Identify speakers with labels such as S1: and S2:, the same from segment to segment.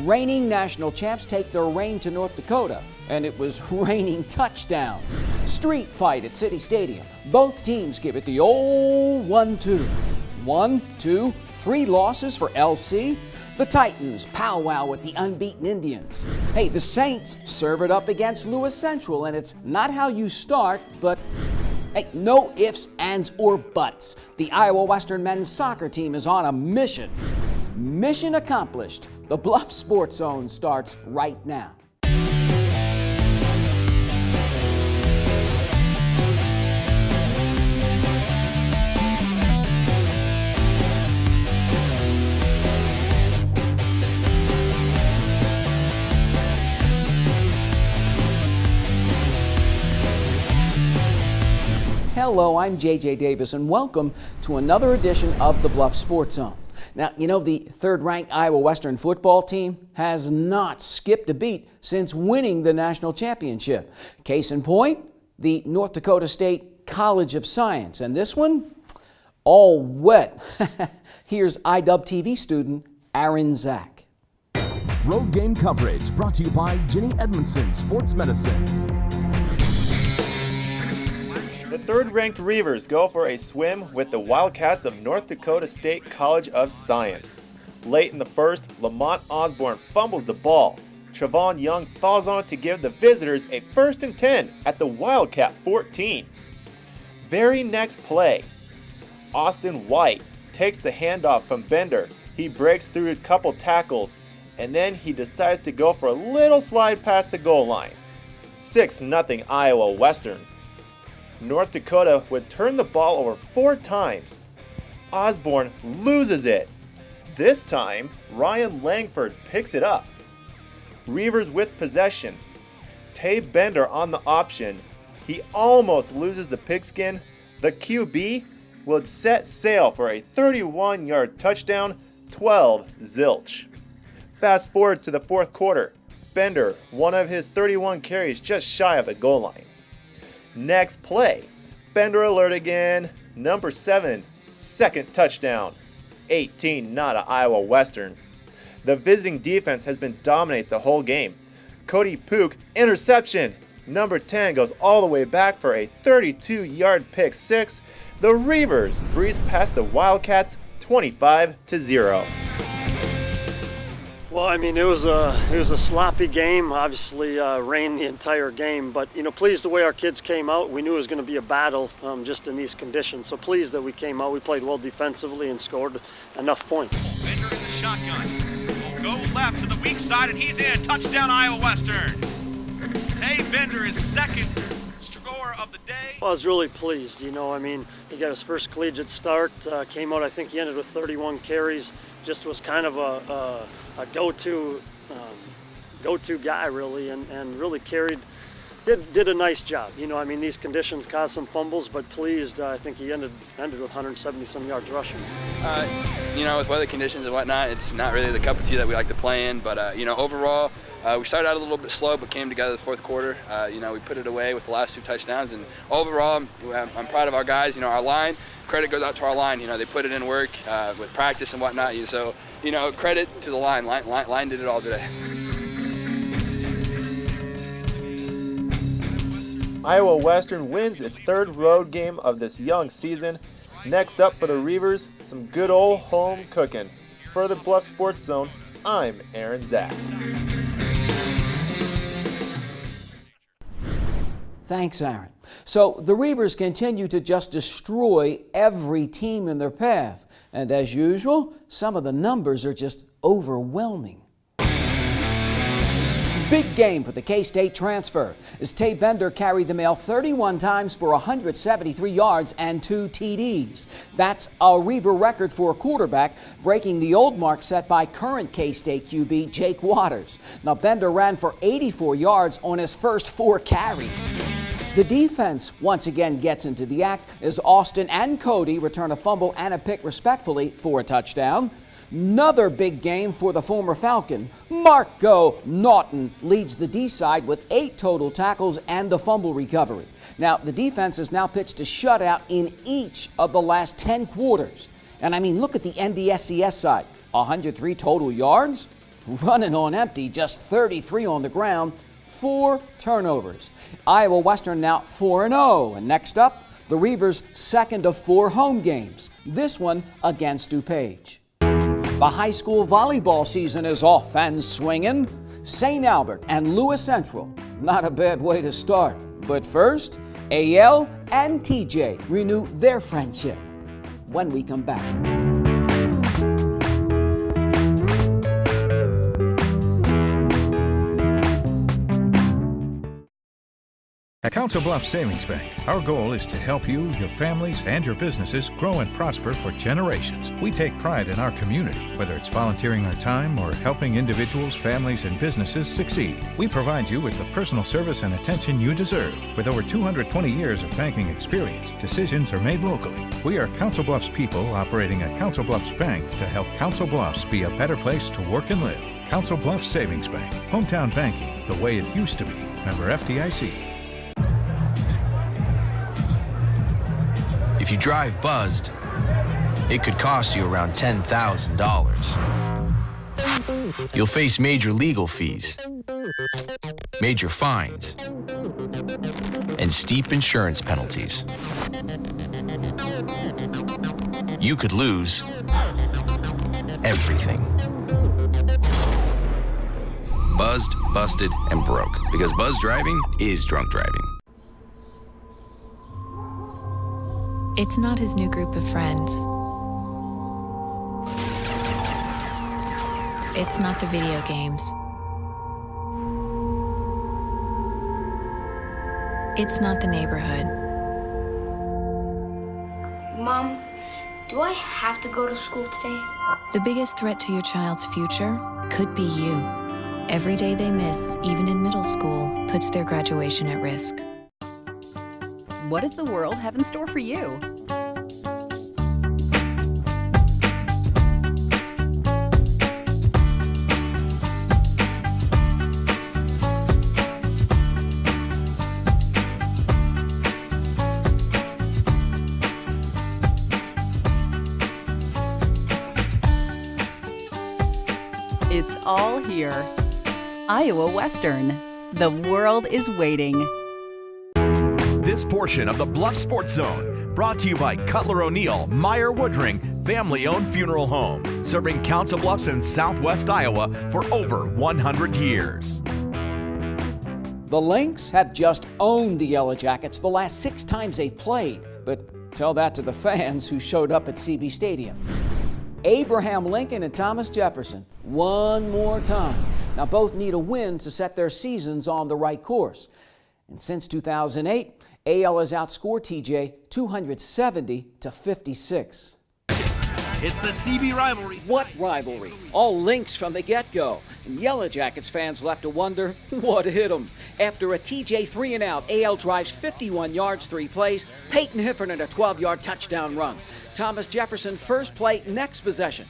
S1: reigning national champs take their reign to North Dakota, and it was raining touchdowns. Street fight at City Stadium. Both teams give it the old 1-2. 1, 2, 3 losses for LC. The Titans powwow with the unbeaten Indians. Hey, the Saints serve it up against Lewis Central, and it's not how you start, but hey, no ifs, ands, or buts. The Iowa Western men's soccer team is on a mission. Mission accomplished. The Bluffs Sports Zone starts right now. Hello, I'm JJ Davis, and welcome to another edition of the Bluffs Sports Zone. Now, you know, the third-ranked Iowa Western football team has not skipped a beat since winning the national championship. Case in point, the North Dakota State College of Science. And this one, all wet. Here's IWTV student Aaron Zach.
S2: Road game coverage brought to you by Jenny Edmondson Sports Medicine.
S3: The third-ranked Reavers go for a swim with the Wildcats of North Dakota State College of Science. Late in the first, Lamont Osborne fumbles the ball. Trevon Young falls on it to give the visitors a 1st and 10 at the Wildcat 14. Very next play, Austin White takes the handoff from Bender. He breaks through a couple tackles, and then he decides to go for a little slide past the goal line. 6-0 Iowa Western. North Dakota would turn the ball over 4 times. Osborne loses it. This time, Ryan Langford picks it up. Reavers with possession. Tay Bender on the option. He almost loses the pigskin. The QB would set sail for a 31-yard touchdown, 12 zilch. Fast forward to the fourth quarter. Bender, one of his 31 carries just shy of the goal line. Next play, Bender alert again, number 7, second touchdown, 18 Iowa Western. The visiting defense has been dominant the whole game. Cody Pook, interception, number 10 goes all the way back for a 32-yard pick six. The Reavers breeze past the Wildcats 25-0.
S4: Well, I mean, it was a sloppy game. Obviously, rained the entire game, but pleased the way our kids came out. We knew it was going to be a battle just in these conditions. So pleased that we came out. We played well defensively and scored enough points.
S5: Bender in the shotgun. Will go left to the weak side, and he's in. Touchdown, Iowa Western. Tay Bender is second scorer of the day.
S4: Well, I was really pleased. He got his first collegiate start. Came out. I think he ended with 31 carries. Just was kind of a go-to guy, really, and really did a nice job. These conditions caused some fumbles, but pleased. I think he ended with 170-some yards rushing.
S6: With weather conditions and whatnot, it's not really the cup of tea that we like to play in. But overall, we started out a little bit slow, but came together the fourth quarter. We put it away with the last 2 touchdowns, and overall, I'm proud of our guys. Our line. Credit goes out to our line. They put it in work with practice and whatnot. So, credit to the line. Line did it all today.
S3: Iowa Western wins its 3rd road game of this young season. Next up for the Reavers, some good old home cooking. For the Bluff Sports Zone, I'm Aaron Zach.
S1: Thanks, Aaron. So the Reavers continue to just destroy every team in their path. And as usual, some of the numbers are just overwhelming. Big game for the K-State transfer as Tay Bender carried the mail 31 times for 173 yards and 2 TDs. That's a Reaver record for a quarterback, breaking the old mark set by current K-State QB Jake Waters. Now Bender ran for 84 yards on his first 4 carries. The defense once again gets into the act as Austin and Cody return a fumble and a pick respectfully for a touchdown. Another big game for the former Falcon. Marco Naughton leads the D side with 8 total tackles and the fumble recovery. Now, the defense has now pitched a shutout in each of the last 10 quarters. And look at the NDSCS side. 103 total yards, running on empty, just 33 on the ground, 4 turnovers. Iowa Western now 4-0. And next up, the Reavers' second of 4 home games, this one against DuPage. The high school volleyball season is off and swinging. St. Albert and Lewis Central, not a bad way to start. But first, AL and TJ renew their friendship when we come back.
S7: At Council Bluffs Savings Bank, our goal is to help you, your families, and your businesses grow and prosper for generations. We take pride in our community, whether it's volunteering our time or helping individuals, families, and businesses succeed. We provide you with the personal service and attention you deserve. With over 220 years of banking experience, decisions are made locally. We are Council Bluffs people operating at Council Bluffs Bank to help Council Bluffs be a better place to work and live. Council Bluffs Savings Bank, hometown banking, the way it used to be. Member FDIC.
S8: If you drive buzzed, it could cost you around $10,000. You'll face major legal fees, major fines, and steep insurance penalties. You could lose everything. Buzzed, busted, and broke. Because buzz driving is drunk driving.
S9: It's not his new group of friends. It's not the video games. It's not the neighborhood.
S10: Mom, do I have to go to school today?
S9: The biggest threat to your child's future could be you. Every day they miss, even in middle school, puts their graduation at risk.
S11: What does the world have in store for you? It's all here. Iowa Western. The world is waiting.
S2: This portion of the Bluffs Sports Zone brought to you by Cutler O'Neill, Meyer Woodring, family-owned funeral home, serving Council Bluffs in southwest Iowa for over 100 years.
S1: The Lynx have just owned the Yellow Jackets the last 6 times they've played, but tell that to the fans who showed up at CB Stadium. Abraham Lincoln and Thomas Jefferson, one more time. Now both need a win to set their seasons on the right course. And since 2008, AL has outscored TJ 270-56.
S5: It's the CB rivalry.
S1: What rivalry? All Lynx from the get-go. And Yellow Jackets fans left to wonder what hit them. After a TJ 3-and-out, AL drives 51 yards, 3 plays. Peyton Heffernan a 12-yard touchdown run. Thomas Jefferson first play, next possession.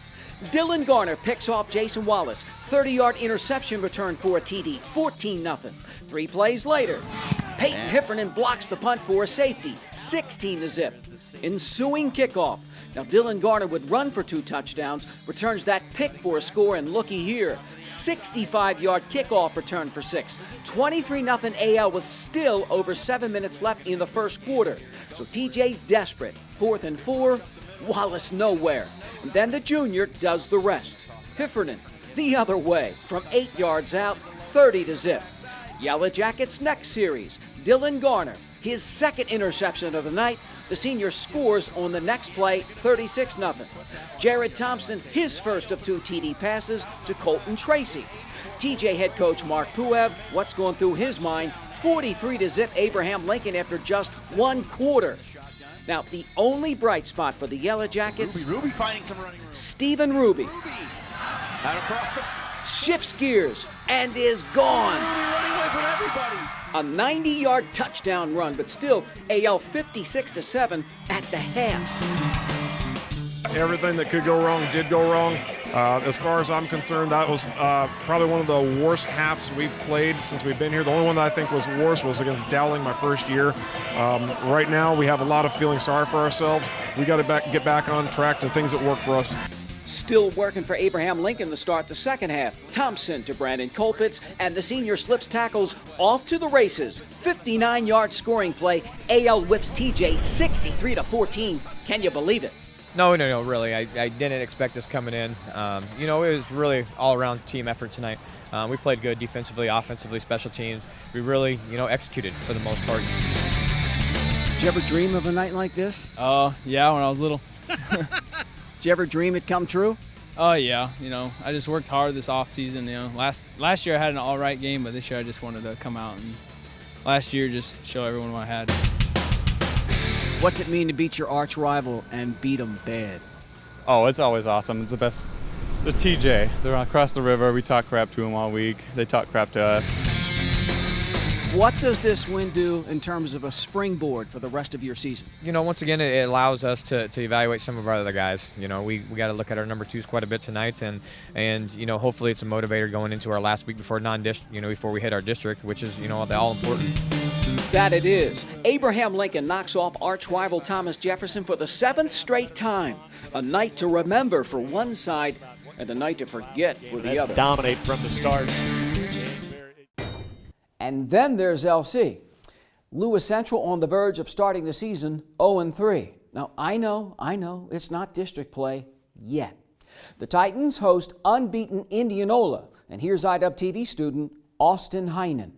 S1: Dylan Garner picks off Jason Wallace. 30-yard interception return for a TD, 14-0. 3 plays later, Peyton Heffernan blocks the punt for a safety, 16-0. Ensuing kickoff. Now Dylan Garner would run for 2 touchdowns, returns that pick for a score, and looky here, 65-yard kickoff return for 6. 23-0 AL with still over 7 minutes left in the first quarter. So TJ's desperate. 4th and 4, Wallace nowhere. And then the junior does the rest. Heffernan the other way from 8 yards out, 30-0. Yellow Jackets next series, Dylan Garner, his second interception of the night. The senior scores on the next play, 36-0. Jared Thompson, his first of 2 TD passes to Colton Tracy. TJ head coach Mark Puev, what's going through his mind? 43-0 Abraham Lincoln after just 1 quarter. Now, the only bright spot for the Yellow Jackets,
S5: Ruby finding some running room.
S1: Stephen Ruby.
S5: Out across the...
S1: Shifts gears and is gone.
S5: Ruby running away from everybody.
S1: A 90-yard touchdown run, but still AL 56-7 at the half.
S12: Everything that could go wrong did go wrong. As far as I'm concerned, that was probably one of the worst halves we've played since we've been here. The only one that I think was worse was against Dowling my first year. Right now, we have a lot of feeling sorry for ourselves. We got to get back on track to things that work for us.
S1: Still working for Abraham Lincoln to start the second half. Thompson to Brandon Colpitz, and the senior slips tackles off to the races. 59-yard scoring play. AL whips TJ 63-14. Can you believe it?
S13: No, really. I didn't expect this coming in. It was really all-around team effort tonight. We played good defensively, offensively, special teams. We really, executed for the most part.
S1: Did you ever dream of a night like this?
S14: Yeah, when I was little.
S1: Did you ever dream it come true?
S14: Oh, yeah. I just worked hard this offseason. Last year I had an all right game, but this year I just wanted to come out and last year just show everyone what I had.
S1: What's it mean to beat your arch rival and beat them bad?
S15: Oh, it's always awesome. It's the best. The TJ, they're across the river. We talk crap to them all week. They talk crap to us.
S1: What does this win do in terms of a springboard for the rest of your season?
S13: Once again, it allows us to evaluate some of our other guys. We got to look at our number twos quite a bit tonight, and hopefully it's a motivator going into our last week before before we hit our district, which is the all important.
S1: That it is. Abraham Lincoln knocks off arch rival Thomas Jefferson for the 7th straight time. A night to remember for one side and a night to forget for the other.
S3: Dominate from the start.
S1: And then there's LC. Lewis Central on the verge of starting the season 0-3. Now, I know, it's not district play yet. The Titans host unbeaten Indianola. And here's IWTV student Austin Heinen.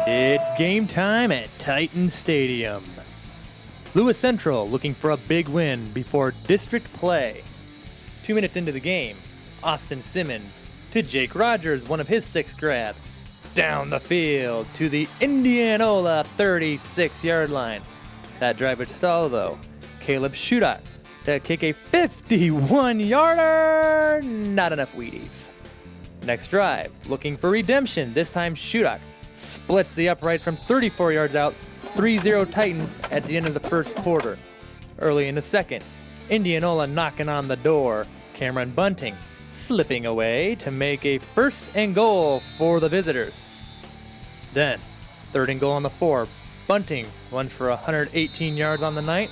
S16: It's game time at Titan Stadium. Lewis Central looking for a big win before district play. 2 minutes into the game, Austin Simmons to Jake Rogers, one of his 6 grabs. Down the field to the Indianola 36-yard line. That drive would stall though. Caleb Shudat to kick a 51-yarder. Not enough Wheaties. Next drive, looking for redemption. This time Shudak splits the upright from 34 yards out. 3-0 Titans at the end of the first quarter. Early in the second, Indianola knocking on the door. Cameron Bunting slipping away to make a 1st and goal for the visitors. Then, 3rd and goal on the 4. Bunting runs for 118 yards on the night.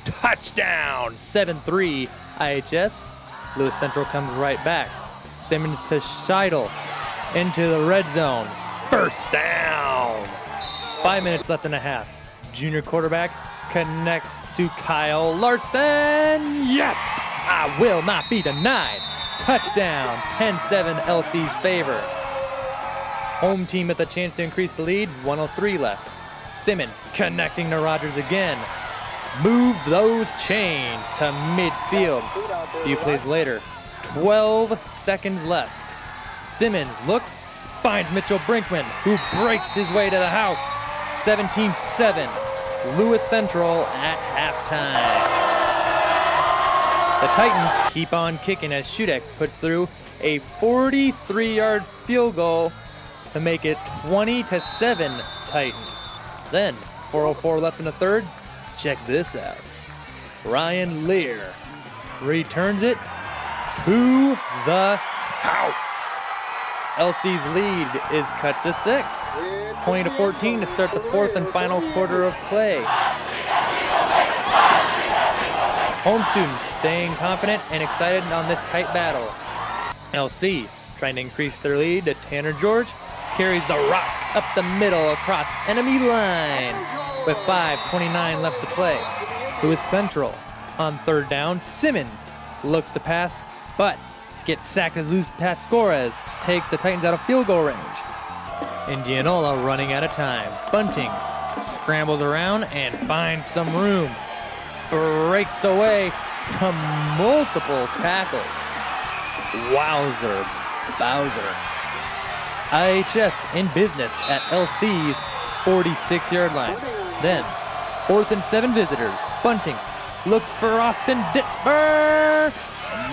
S16: Touchdown! 7-3 IHS. Lewis Central comes right back. Simmons to Scheidel into the red zone. First down! 5 minutes left and a half. Junior quarterback connects to Kyle Larson. Yes! I will not be denied. Touchdown, 10-7 LC's favor. Home team with a chance to increase the lead, 1:03 left. Simmons connecting to Rogers again. Move those chains to midfield. A few plays later, 12 seconds left. Simmons looks, finds Mitchell Brinkman, who breaks his way to the house. 17-7, Lewis Central at halftime. The Titans keep on kicking as Shudek puts through a 43-yard field goal to make it 20-7 Titans. Then, 4:04 left in the third. Check this out. Ryan Lear returns it to the house. LC's lead is cut to 6. 20-14 to start the 4th and final quarter of play. Home students staying confident and excited on this tight battle. LC trying to increase their lead to Tanner George. Carries the rock up the middle across enemy lines with 5:29 left to play. Lewis Central on 3rd down. Simmons looks to pass, but gets sacked as Luz Pascores takes the Titans out of field goal range. Indianola running out of time. Bunting scrambles around and finds some room. Breaks away from multiple tackles. Wowzer, Bowser. IHS in business at LC's 46-yard line. Then, 4th and 7 visitors. Bunting looks for Austin Dittmer.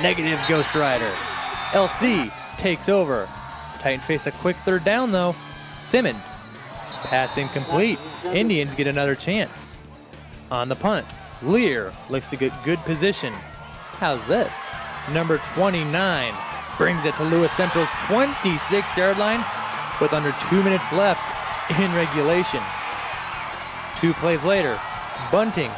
S16: Negative Ghost Rider. LC takes over. Titans face a quick 3rd down though. Simmons, pass incomplete. Indians get another chance. On the punt, Lear looks to get good position. How's this? Number 29 brings it to Lewis Central's 26-yard line with under 2 minutes left in regulation. 2 plays later, Bunting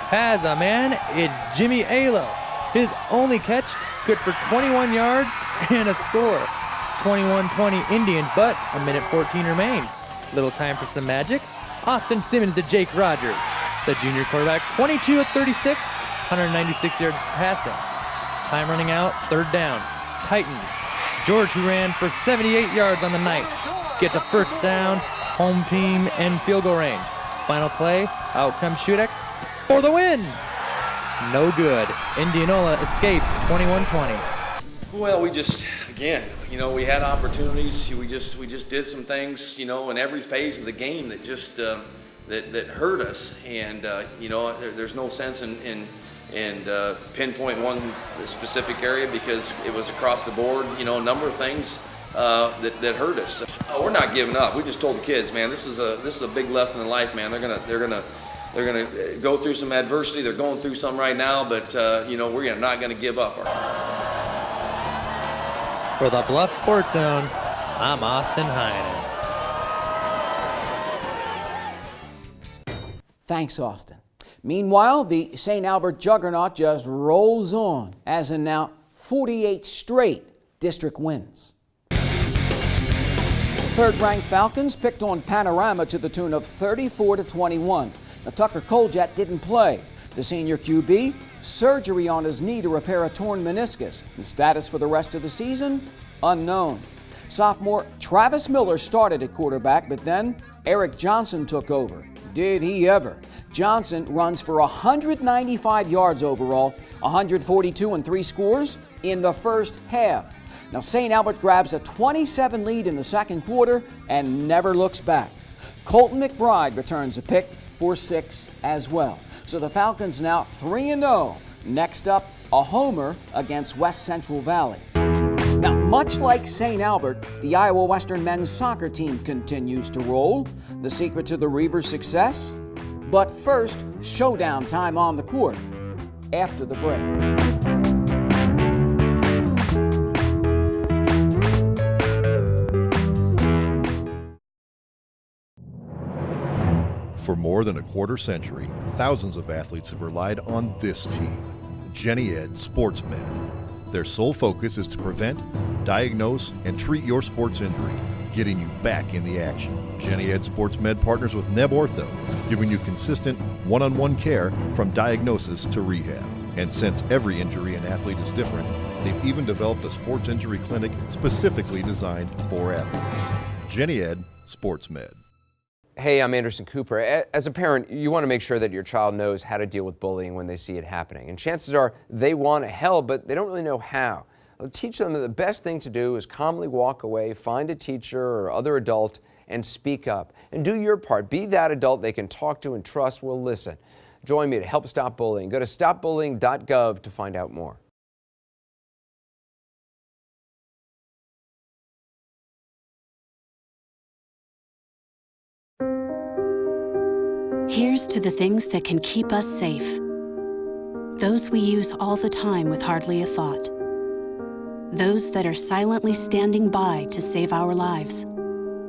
S16: has a man. It's Jimmy Alo. His only catch, good for 21 yards and a score. 21-20 Indians, but a minute 14 remains. Little time for some magic. Austin Simmons to Jake Rogers. The junior quarterback, 22 of 36, 196 yards passing. Time running out, third down. Titans. George, who ran for 78 yards on the night, gets a first down, home team, and field goal range. Final play, out comes Shudak for the win. No good. Indianola escapes 21-20.
S17: Well, we just, again, we had opportunities. We just did some things, in every phase of the game that just that hurt us. And there's no sense in pinpoint one specific area because it was across the board. A number of things that hurt us. We're not giving up. We just told the kids, man, this is a big lesson in life, man. They're gonna go through some adversity. They're going through some right now, but we're not gonna give up.
S16: For the Bluff Sports Zone, I'm Austin Heinen.
S1: Thanks, Austin. Meanwhile, the St. Albert juggernaut just rolls on, as in now 48 straight district wins. Third-ranked Falcons picked on Panorama to the tune of 34-21. Now, Tucker Coljet didn't play. The senior QB, surgery on his knee to repair a torn meniscus. The status for the rest of the season, unknown. Sophomore Travis Miller started at quarterback, but then Eric Johnson took over. Did he ever? Johnson runs for 195 yards overall, 142 and 3 scores in the first half. Now, St. Albert grabs a 27 lead in the second quarter and never looks back. Colton McBride returns a pick for 6 as well. So the Falcons now 3-0. Next up, a homer against West Central Valley. Now, much like St. Albert, the Iowa Western men's soccer team continues to roll. The secret to the Reavers' success? But first, showdown time on the court after the break.
S18: For more than a quarter century, thousands of athletes have relied on this team, Jenny Ed Sportsmed. Their sole focus is to prevent, diagnose, and treat your sports injury, getting you back in the action. Jenny Ed Sportsmed partners with Neb Ortho, giving you consistent one-on-one care from diagnosis to rehab. And since every injury an athlete is different, they've even developed a sports injury clinic specifically designed for athletes. Jenny Ed Sportsmed.
S19: Hey, I'm Anderson Cooper. As a parent, you want to make sure that your child knows how to deal with bullying when they see it happening. And chances are they want to help, but they don't really know how. I'll teach them that the best thing to do is calmly walk away, find a teacher or other adult, and speak up. And do your part. Be that adult they can talk to and trust will listen. Join me to help stop bullying. Go to stopbullying.gov to find out more.
S20: Here's to the things that can keep us safe. Those we use all the time with hardly a thought. Those that are silently standing by to save our lives.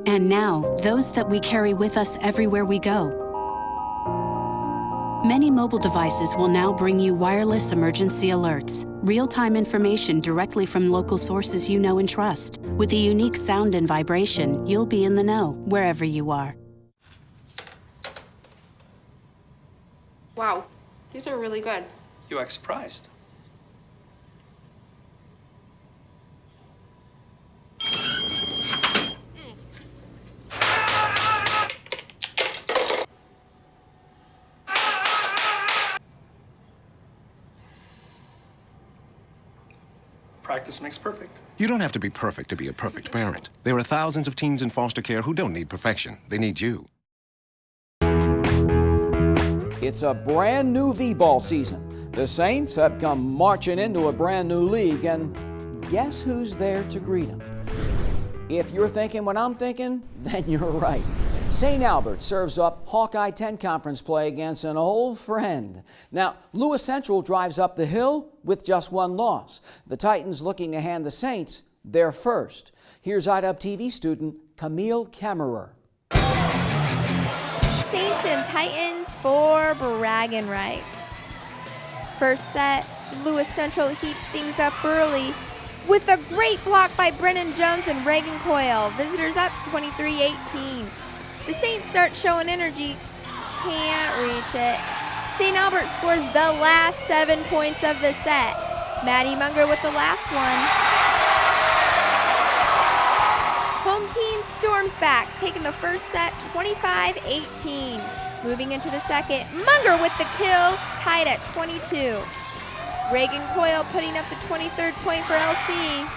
S20: And now, those that we carry with us everywhere we go. Many mobile devices will now bring you wireless emergency alerts, real-time information directly from local sources you know and trust. With the unique sound and vibration, you'll be in the know wherever you are.
S21: Wow, these are really good.
S22: You act surprised. Practice makes perfect.
S23: You don't have to be perfect to be a perfect parent. There are thousands of teens in foster care who don't need perfection. They need you.
S1: It's a brand new V-ball season. The Saints have come marching into a brand new league, and guess who's there to greet them? If you're thinking what I'm thinking, then you're right. St. Albert serves up Hawkeye 10 conference play against an old friend. Now, Lewis Central drives up the hill with just one loss. The Titans looking to hand the Saints their first. Here's IWTV student Camille Kemmerer.
S24: Saints and Titans for bragging rights.
S4: first set, Lewis Central heats things up early with a great block by Brennan Jones and Reagan Coyle. Visitors up 23-18. The Saints start showing energy, can't reach it. St. Albert scores the last 7 points of the set. Maddie Munger with the last one. Home team storms back, taking the first set 25-18. Moving into the second, Munger with the kill, tied at 22. Reagan Coyle putting up the 23rd point for LC.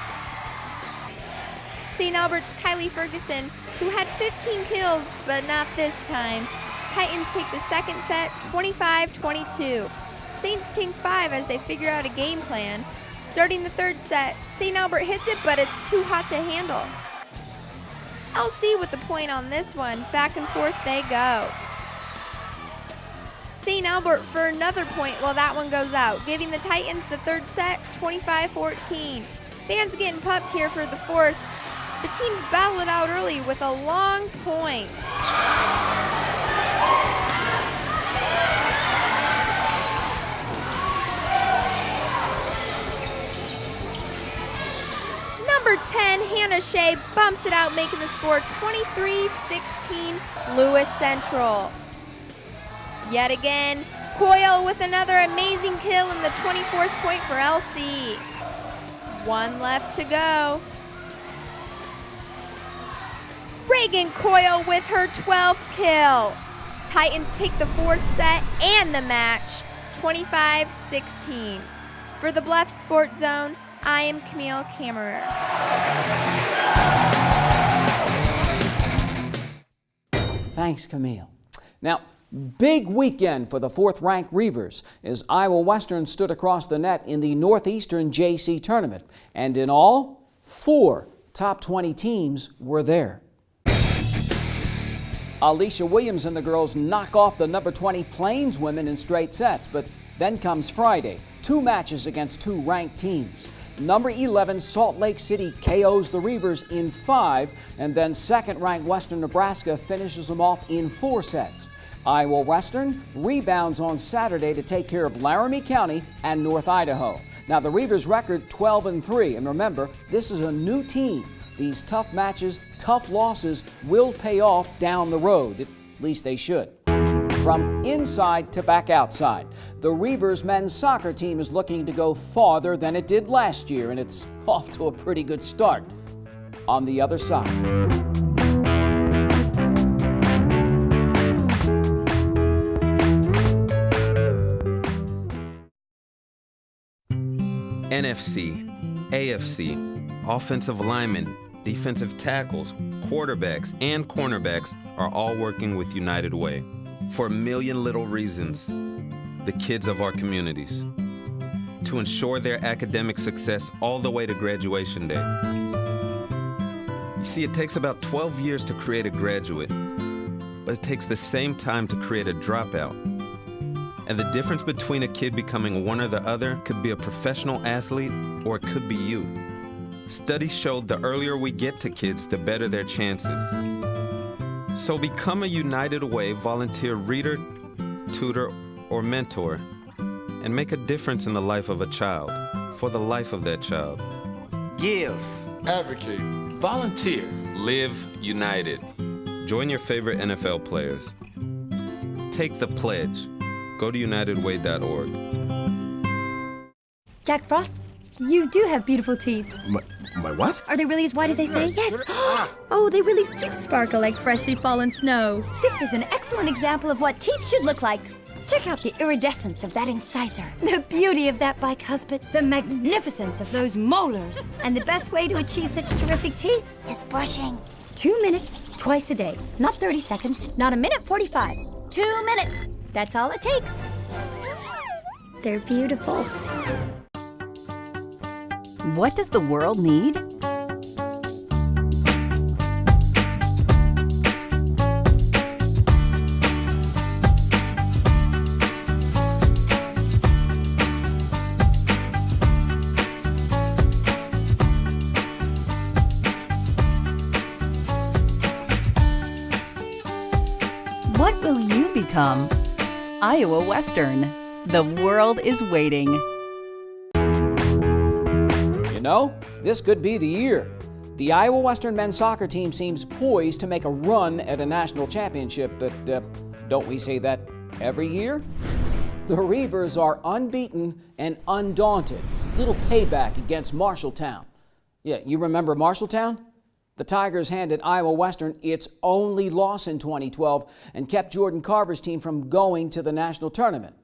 S4: St. Albert's Kylie Ferguson, who had 15 kills, but not this time. Titans take the second set 25-22. Saints take 5 as they figure out a game plan. Starting the third set, St. Albert hits it, but it's too hot to handle. LC with the point on this one. Back and forth they go. St. Albert for another point while that one goes out, giving the Titans the third set 25-14. Fans getting pumped here for the fourth. The teams battle it out early with a long point. Number 10, Hannah Shea bumps it out, making the score 23-16, Lewis Central. Yet again, Coyle with another amazing kill and the 24th point for LC. One left to go. Reagan Coyle with her 12th kill. Titans take the fourth set and the match, 25-16. For the Bluffs Sports Zone, I am Camille Kammerer.
S1: Thanks, Camille. Now, big weekend for the fourth-ranked Reavers as Iowa Western stood across the net in the Northeastern JC Tournament. And in all, 4 top 20 teams were there. Alicia Williams and the girls knock off the number 20 Plains women in straight sets. But then comes Friday, 2 matches against 2 ranked teams. Number 11 Salt Lake City KOs the Reavers in 5, and then second-ranked Western Nebraska finishes them off in 4 sets. Iowa Western rebounds on Saturday to take care of Laramie County and North Idaho. Now the Reavers record 12-3, and remember, this is a new team. These tough matches, tough losses will pay off down the road. At least they should. From inside to back outside, the Reavers men's soccer team is looking to go farther than it did last year, and it's off to a pretty good start. On the other side.
S6: NFC, AFC, offensive linemen, defensive tackles, quarterbacks, and cornerbacks are all working with United Way for a million little reasons. The kids of our communities. To ensure their academic success all the way to graduation day. You see, it takes about 12 years to create a graduate, but it takes the same time to create a dropout. And the difference between a kid becoming one or the other could be a professional athlete, or it could be you. Studies showed the earlier we get to kids, the better their chances. So become a United Way volunteer reader, tutor, or mentor, and make a difference in the life of a child, for the life of that child.
S21: Give. Advocate.
S6: Volunteer. Live United. Join your favorite NFL players. Take the pledge. Go to unitedway.org.
S24: Jack Frost, you do have beautiful teeth.
S21: My what?
S24: Are they really as white as they say? Yes. Oh, they really do sparkle like freshly fallen snow. This is an excellent example of what teeth should look like. Check out the iridescence of that incisor, the beauty of that bicuspid, the magnificence of those molars. And the best way to achieve such terrific teeth is brushing. 2 minutes, twice a day. Not 30 seconds, not a minute 45. 2 minutes. That's all it takes. They're beautiful.
S11: What does the world need? What will you become? Iowa Western, The world is waiting.
S1: You know, this could be the year. The Iowa Western men's soccer team seems poised to make a run at a national championship, but don't we say that every year? The Reavers are unbeaten and undaunted. Little payback against Marshalltown. Yeah, you remember Marshalltown? The Tigers handed Iowa Western its only loss in 2012 and kept Jordan Carver's team from going to the national tournament.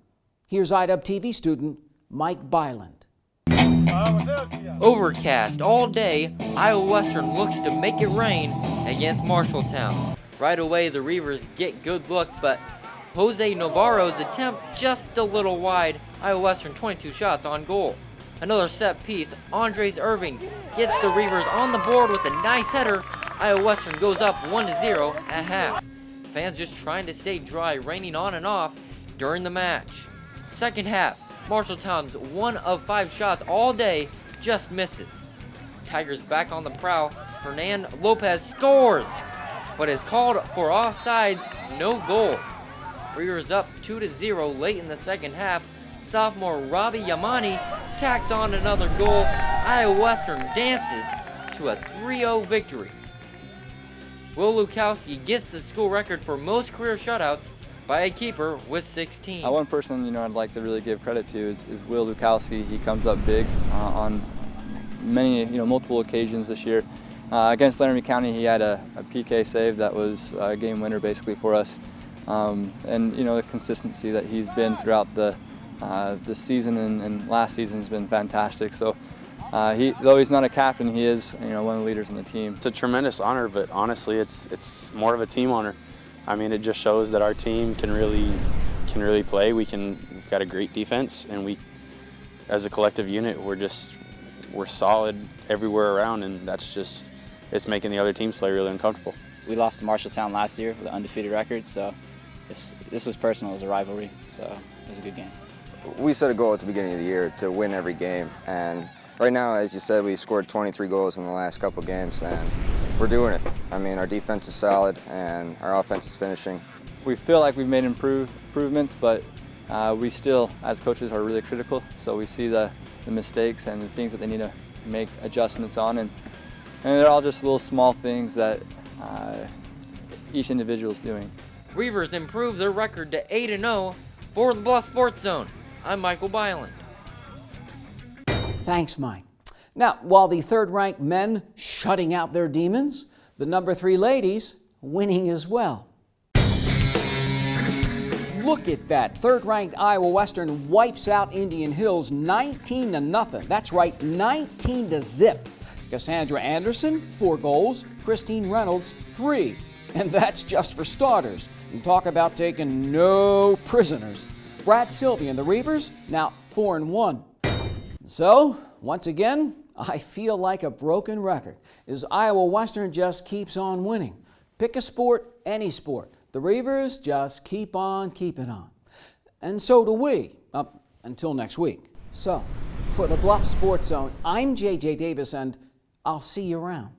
S1: Here's IDub TV student Mike Byland.
S7: Overcast all day, Iowa Western looks to make it rain against Marshalltown. Right away, the Reavers get good looks, but Jose Navarro's attempt just a little wide. Iowa Western 22 shots on goal. Another set piece, Andres Irving gets the Reavers on the board with a nice header. Iowa Western goes up 1-0 at half. Fans just trying to stay dry, raining on and off during the match. Second half, Marshalltown's 1 of 5 shots all day just misses. Tigers back on the prowl. Hernan Lopez scores, but is called for offsides, no goal. Reavers up 2-0 late in the second half. Sophomore Robbie Yamani tacks on another goal. Iowa Western dances to a 3-0 victory. Will Lukowski gets the school record for most career shutouts by a keeper with 16.
S8: One person I'd like to really give credit to is Will Lukowski. He comes up big on many multiple occasions this year. Against Laramie County, he had a PK save that was a game winner basically for us. And the consistency that he's been throughout the season and last season has been fantastic. So though he's not a captain, he is one of the leaders in the team.
S9: It's a tremendous honor, but honestly, it's more of a team honor. I mean, it just shows that our team can really play. We've got a great defense, and we, as a collective unit, we're solid everywhere around, and it's making the other teams play really uncomfortable.
S10: We lost to Marshalltown last year with an undefeated record, so this was personal. It was a rivalry, so it was a good game.
S25: We set a goal at the beginning of the year to win every game, and right now, as you said, we scored 23 goals in the last couple games, and we're doing it. I mean, our defense is solid, and our offense is finishing.
S8: We feel like we've made improvements, but we still, as coaches, are really critical. So we see the mistakes and the things that they need to make adjustments on, and they're all just little small things that each individual is doing.
S7: Reavers improve their record to 8-0 for the Bluff Sports Zone. I'm Michael Byland.
S1: Thanks, Mike. Now, while the third-ranked men shutting out their demons, the number 3 ladies winning as well. Look at that. Third-ranked Iowa Western wipes out Indian Hills 19-0. That's right, 19-0. Cassandra Anderson, 4 goals. Christine Reynolds, 3. And that's just for starters. And talk about taking no prisoners. Brad Sylvia and the Reavers, now 4-1. So, once again, I feel like a broken record as Iowa Western just keeps on winning. Pick a sport, any sport. The Reavers just keep on keeping on. And so do we, up until next week. So, for the Bluff Sports Zone, I'm J.J. Davis, and I'll see you around.